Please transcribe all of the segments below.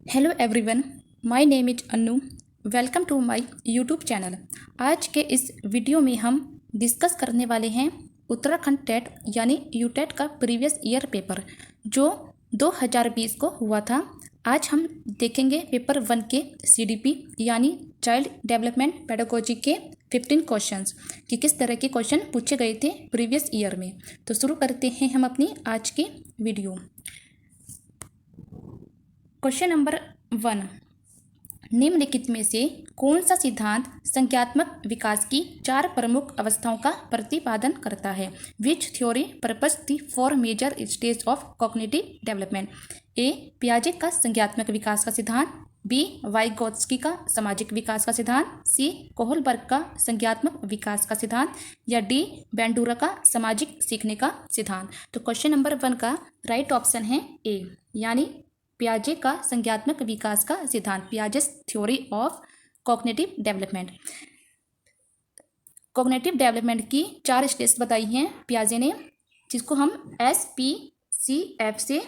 Hello everyone, my name is Annu. Welcome to my YouTube channel. आज के इस video में हम डिस्कस करने वाले हैं उत्तराखंड टेट यानी यूटेट का प्रीवियस ईयर पेपर जो 2020 को हुआ था। आज हम देखेंगे पेपर 1 के सीडीपी यानी चाइल्ड डेवलपमेंट पेडागोजी के 15 क्वेश्चंस कि किस तरह के क्वेश्चन पूछे गए थे प्रीवियस ईयर में। तो शुरू करते हैं हम अपनी आज की वीडियो। क्वेश्चन नंबर 1, निम्नलिखित में से कौन सा सिद्धांत संज्ञात्मक विकास की 4 प्रमुख अवस्थाओं का प्रतिपादन करता है? Which theory purpose the 4 major stage of cognitive development? A, पियाजे का संज्ञात्मक विकास का सिद्धांत, बी, वाइगोत्स्की का सामाजिक विकास का सिद्धांत, सी, कोहलबर्ग का संज्ञात्मक विकास का सिद्धांत, या डी, बैंडूरा का सामाजिक सीखने का सिद्धांत। तो क्वेश्चन नंबर 1 का राइट ऑप्शन है ए, यानी पियाजे का संज्ञात्मक विकास का सिद्धांत, Piaget's theory of cognitive development. Cognitive development की 4 स्टेज बताई हैं पियाजे ने, जिसको हम SPCF से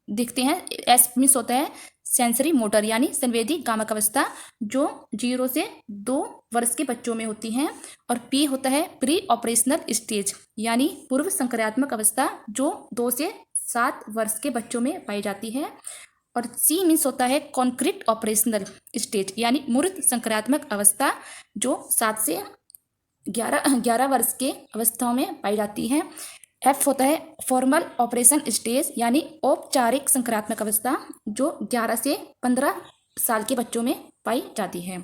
देखते हैं। एस मीन्स होता है सेंसरी मोटर यानी संवेदी गामक अवस्था जो 0 से 2 वर्ष के बच्चों में होती हैं, और पी होता है प्री ऑपरेशनल स्टेज यानी पूर्व संक्रियात्मक अवस्था जो 2 से 7 वर्ष के बच्चों में पाई जाती है, और सी मीन्स होता है कॉन्क्रीट ऑपरेशनल स्टेज यानी मूर्त संक्रियात्मक अवस्था जो 7 से 11 वर्ष के अवस्थाओं में पाई जाती है। एफ होता है फॉर्मल ऑपरेशन स्टेज यानी औपचारिक संक्रियात्मक अवस्था जो 11 से 15 साल के बच्चों में पाई जाती है।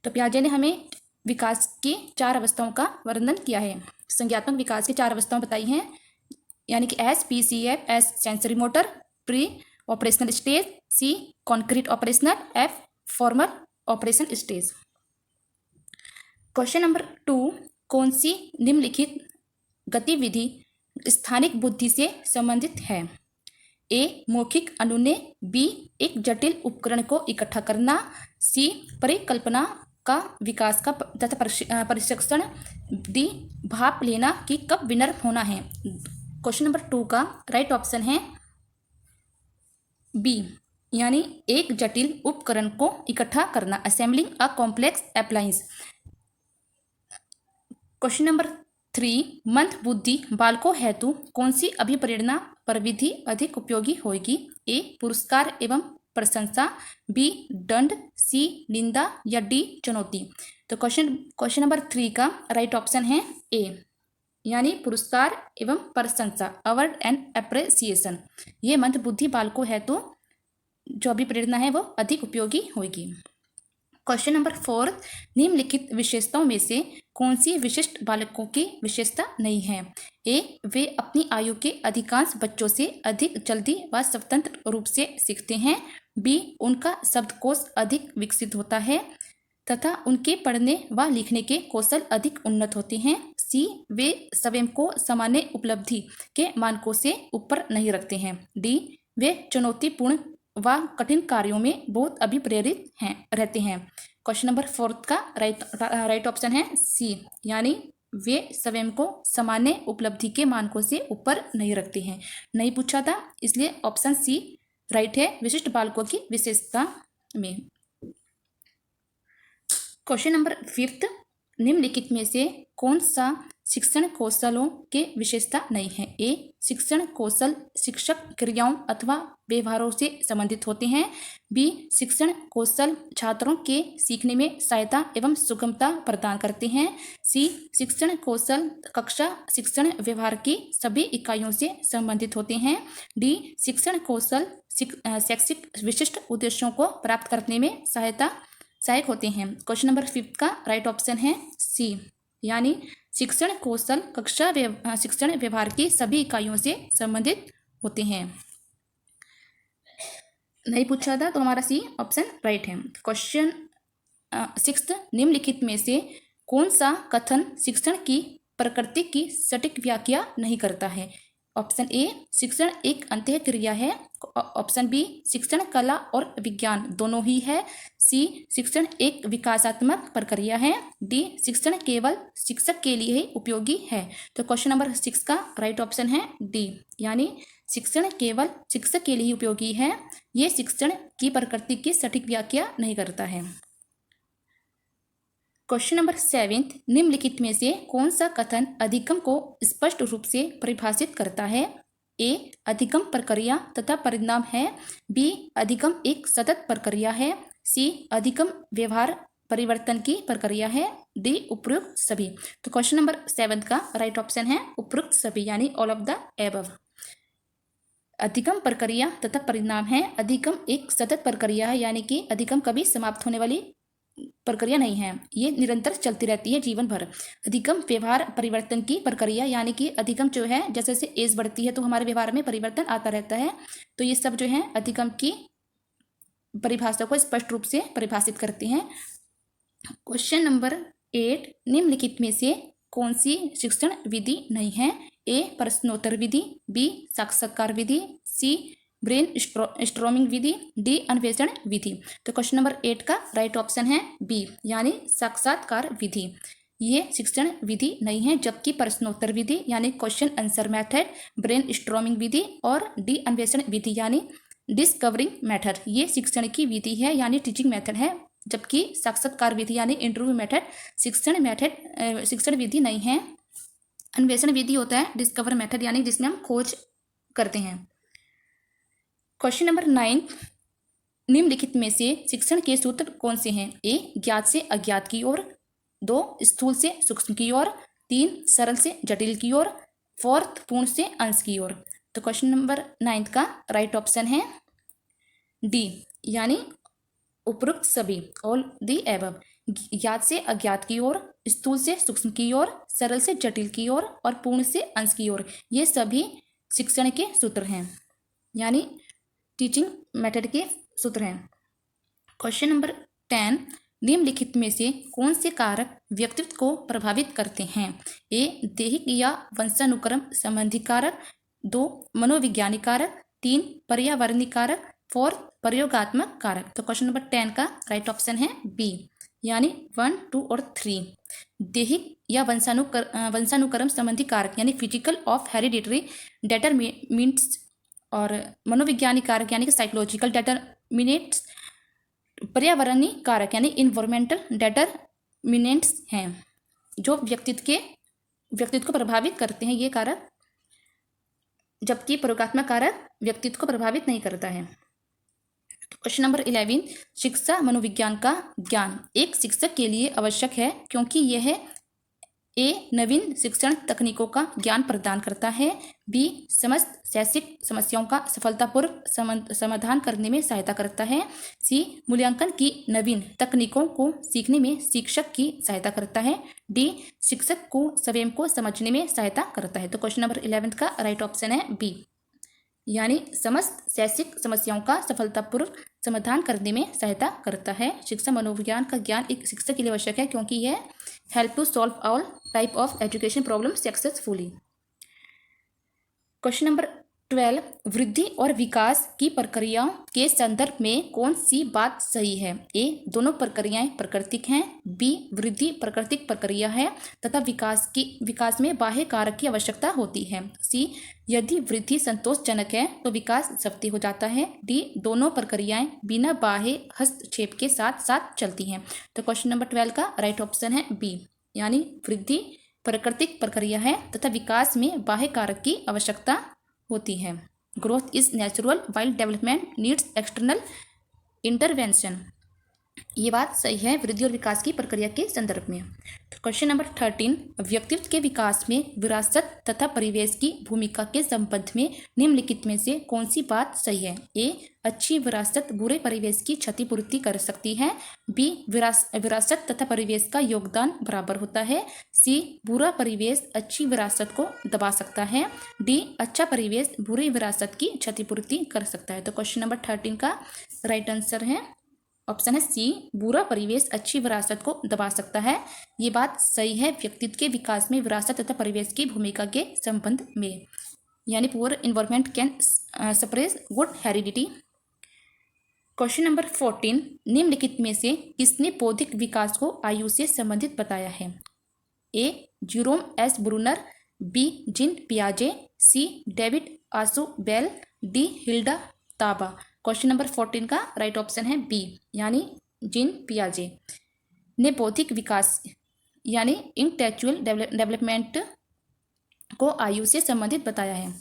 तो पियाजे ने हमें विकास की 4 अवस्थाओं का वर्णन किया है, संज्ञात्मक विकास की 4 अवस्थाएं बताई हैं, यानी कि SPCF, S sensory motor, pre operational stage, C concrete operational, F formal operation stage. Question number 2, कौन सी निम्नलिखित गतिविधि स्थानिक बुद्धि से संबंधित है? ए, मौखिक अनुनय, बी, एक जटिल उपकरण को इकट्ठा करना, सी, परिकल्पना का विकास का तथा प्रशिक्षण, डी, भाप लेना कि कब विनर होना है। क्वेश्चन नंबर 2 का राइट ऑप्शन है बी, यानी एक जटिल उपकरण को इकट्ठा करना, assembling a complex appliance. Question number 3, मंद बुद्धि बालकों हेतु कौन सी अभिप्रेरणा प्रविधि अधिक उपयोगी होगी? ए, पुरस्कार एवं प्रशंसा, बी, दंड, सी, निंदा, या डी, चुनौती। तो क्वेश्चन नंबर 3 का राइट ऑप्शन है ए, यानी पुरस्कार एवं प्रशंसा, अवार्ड एंड अप्रिसिएशन। ये मंद बुद्धि बालकों हेतु जो अभिप्रेरणा है वो अधिक उपयोगी होगी। क्वेश्चन नंबर 4, निम्नलिखित विशेषताओं में से कौन सी विशिष्ट बालकों की विशेषता नहीं है? ए, वे अपनी आयु के अधिकांश बच्चों से अधिक जल्दी व स्वतंत्र रूप से सीखते हैं, बी, उनका शब्दकोश अधिक विकसित होता है तथा उनके पढ़ने व लिखने के कौशल अधिक उन्नत होते हैं, सी, वे स्वयं को सामान्य उपलब्धि के मानकों से ऊपर नहीं रखते हैं, डी, वे चुनौतीपूर्ण व कठिन कार्यों में बहुत अभिप्रेरित रहते हैं। क्वेश्चन नंबर 4 का राइट ऑप्शन है सी, यानी वे स्वयं को सामान्य उपलब्धि के मानकों से ऊपर नहीं रखते हैं। नहीं पूछा था इसलिए ऑप्शन सी राइट है विशिष्ट बालकों की विशेषता में। क्वेश्चन नंबर 5, निम्नलिखित में से कौन सा शिक्षण कौशलों के विशेषता नहीं है? ए, शिक्षण कौशल शिक्षक क्रियाओं अथवा व्यवहारों से संबंधित होते हैं, बी, शिक्षण कौशल छात्रों के सीखने में सहायता एवं सुगमता प्रदान करते हैं, सी, शिक्षण कौशल कक्षा शिक्षण व्यवहार की सभी इकाइयों से संबंधित होते हैं, डी, शिक्षण कौशल शैक्षिक विशिष्ट उद्देश्यों को प्राप्त करने में सहायक होते हैं। क्वेश्चन नंबर 5 का राइट ऑप्शन है सी, यानी शिक्षण कौशल कक्षा शिक्षण व्यवहार की सभी इकाइयों से संबंधित होते हैं। नहीं पूछा था तो हमारा सी ऑप्शन राइट है। क्वेश्चन 6, निम्नलिखित में से कौन सा कथन शिक्षण की प्रकृति की सटीक व्याख्या नहीं करता है? ऑप्शन ए शिक्षण एक अंतः क्रिया है। ऑप्शन बी शिक्षण कला और विज्ञान दोनों ही है। सी शिक्षण एक विकासात्मक प्रक्रिया है। डी शिक्षण केवल शिक्षक के लिए ही उपयोगी है। तो क्वेश्चन नंबर 6 का राइट ऑप्शन है डी, यानी शिक्षण केवल शिक्षक के लिए ही उपयोगी है। ये शिक्षण की प्रकृति की सटीक व्याख्या नहीं करता है। क्वेश्चन नंबर 7, निम्नलिखित में से कौन सा कथन अधिगम को स्पष्ट रूप से परिभाषित करता है? ए अधिगम प्रक्रिया तथा परिणाम है। बी अधिगम एक सतत प्रक्रिया है। सी अधिगम व्यवहार परिवर्तन की प्रक्रिया है। डी उपयुक्त सभी। तो क्वेश्चन नंबर 7 का राइट ऑप्शन है उपयुक्त सभी, यानी ऑल ऑफ द एबव। अधिगम प्रक्रिया तथा परिणाम है। अधिगम एक सतत प्रक्रिया है, यानी कि अधिगम कभी समाप्त होने वाली प्रक्रिया नहीं है, ये निरंतर चलती रहती है जीवन भर। अधिगम व्यवहार परिवर्तन की प्रक्रिया, यानी कि अधिगम जो है जैसे जैसे एज बढ़ती है तो हमारे व्यवहार में परिवर्तन आता रहता है। तो ये सब जो है अधिगम की परिभाषा को स्पष्ट रूप से परिभाषित करते हैं। क्वेश्चन नंबर 8, निम्नलिखित में से कौन सी शिक्षण विधि नहीं है? ए प्रश्नोत्तर विधि, बी साक्षात्कार विधि, सी ब्रेन स्ट्रोमिंग विधि, डी अन्वेषण विधि। तो क्वेश्चन नंबर 8 का राइट ऑप्शन है बी, यानी साक्षात्कार विधि। ये शिक्षण विधि नहीं है, जबकि प्रश्नोत्तर विधि यानी question answer method, brain storming विधि और डी अन्वेषण विधि यानी डिस्कवरिंग मेथड ये शिक्षण की विधि है, यानी टीचिंग मेथड है। जबकि साक्षात्कार विधि यानी इंटरव्यू मेथड शिक्षण विधि नहीं है। अन्वेषण विधि होता है डिस्कवर मेथड, यानी जिसमें हम खोज करते हैं। क्वेश्चन नंबर 9, निम्नलिखित में से शिक्षण के सूत्र कौन से हैं? ए ज्ञात से अज्ञात की ओर, 2 स्थूल से सूक्ष्म की ओर, 3 सरल से जटिल की ओर, 4 पूर्ण से अंश की ओर। तो क्वेश्चन नंबर 9 का राइट ऑप्शन है डी, यानी उपरोक्त सभी, ऑल दी एबव। ज्ञात से अज्ञात की ओर, स्थूल से सूक्ष्म की ओर, सरल से जटिल की ओर और पूर्ण से अंश की ओर, ये सभी शिक्षण के सूत्र हैं, यानी टीचिंग मेथड के सूत्र हैं। क्वेश्चन नंबर 10, निम्नलिखित में से कौन से कारक व्यक्तित्व को प्रभावित करते हैं? ए दैहिक या वंशानुक्रम संबंधी कारक, 2 मनोवैज्ञानिक कारक, 3 पर्यावरणीय कारक, 4 प्रयोगात्मक कारक। तो क्वेश्चन नंबर 10 का राइट ऑप्शन है बी, यानी 1, 2 और 3। दैहिक या वंशानुक्रम संबंधी कारक यानी फिजिकल ऑफ हेरिडिटरी डेटरमिनेंट्स और मनोवैज्ञानिक कारक यानी कि साइकोलॉजिकल डेटरमिनेंट्स, पर्यावरणीय कारक यानी इन्वायरमेंटल डेटरमिनेंट्स हैं जो व्यक्तित्व को प्रभावित करते हैं ये कारक, जबकि प्रयोगात्मक कारक व्यक्तित्व को प्रभावित नहीं करता है। क्वेश्चन नंबर 11, शिक्षा मनोविज्ञान का ज्ञान एक शिक्षक के लिए आवश्यक है क्योंकि यह ए नवीन शिक्षण तकनीकों का ज्ञान प्रदान करता है, बी समस्त शैक्षिक समस्याओं का सफलतापूर्वक समाधान करने में सहायता करता है, सी मूल्यांकन की नवीन तकनीकों को सीखने में शिक्षक की सहायता करता है, डी शिक्षक को स्वयं को समझने में सहायता करता है। तो क्वेश्चन नंबर 11 का राइट ऑप्शन है बी, यानी समस्त शैक्षिक समस्याओं का सफलतापूर्वक समाधान करने में सहायता करता है। शिक्षा मनोविज्ञान का ज्ञान एक शिक्षक के लिए आवश्यक है क्योंकि यह help to solve all type of education problem successfully. Question number 12, वृद्धि और विकास की प्रक्रियाओं के संदर्भ में कौन सी बात सही है? ए दोनों प्रक्रियाएं प्राकृतिक हैं, बी वृद्धि प्राकृतिक प्रक्रिया है तथा विकास में बाह्य कारक की आवश्यकता होती है, सी यदि वृद्धि संतोषजनक है तो विकास सफल हो जाता है, डी दोनों प्रक्रियाएं बिना बाह्य हस्तक्षेप के साथ साथ चलती हैं। तो क्वेश्चन नंबर 12 का राइट ऑप्शन है बी, यानी वृद्धि प्राकृतिक प्रक्रिया है तथा विकास में बाह्य कारक की आवश्यकता होती है। Growth is natural while development needs external intervention, ये बात सही है वृद्धि और विकास की प्रक्रिया के संदर्भ में। तो क्वेश्चन नंबर 13, व्यक्तित्व के विकास में विरासत तथा परिवेश की भूमिका के संबंध में निम्नलिखित में से कौन सी बात सही है? ए अच्छी विरासत बुरे परिवेश की क्षतिपूर्ति कर सकती है, बी विरासत तथा परिवेश का योगदान बराबर होता है, सी बुरा परिवेश अच्छी विरासत को दबा सकता है, डी अच्छा परिवेश बुरी विरासत की क्षतिपूर्ति कर सकता है। तो क्वेश्चन नंबर 13 का राइट आंसर है ऑप्शन है सी, बुरा परिवेश अच्छी विरासत को दबा सकता है। ये बात सही है व्यक्तित्व के विकास में विरासत तथा परिवेश की भूमिका के संबंध में। यानी poor environment can suppress good heredity. Question number 14, निम्नलिखित में से किसने बौद्धिक विकास को आयु से संबंधित बताया है? ए ज्यूरोम S Brunner, B gene पियाजे, C David Ausubel, D Hilda ताबा। क्वेश्चन नंबर 14 का राइट ऑप्शन है बी, यानी जीन पियाजे ने बौद्धिक विकास यानी इंटेलेक्चुअल डेवलपमेंट को आयु से संबंधित बताया है।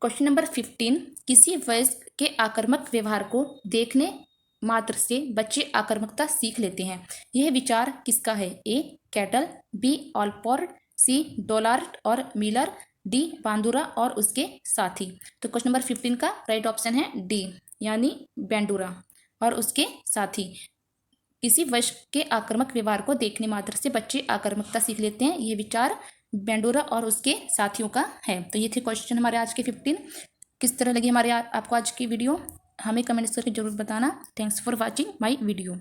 क्वेश्चन नंबर 15, किसी वयस्क के आक्रामक व्यवहार को देखने मात्र से बच्चे आक्रामकता सीख लेते हैं। यह विचार किसका है? ए कैटल, बी ऑलपोर्ट, सी डोलार्ट और मिलर, डी बांदुरा और उसके साथी। तो क्वेश्चन नंबर 15 का राइट ऑप्शन है डी, यानी बांदुरा और उसके साथी। किसी वयस्क के आक्रामक व्यवहार को देखने मात्र से बच्चे आक्रामकता सीख लेते हैं, ये विचार बांदुरा और उसके साथियों का है। तो ये थे क्वेश्चन हमारे आज के 15। किस तरह लगी हमारे आपको आज की वीडियो, हमें कमेंट्स करके जरूर बताना। Thanks for watching my video.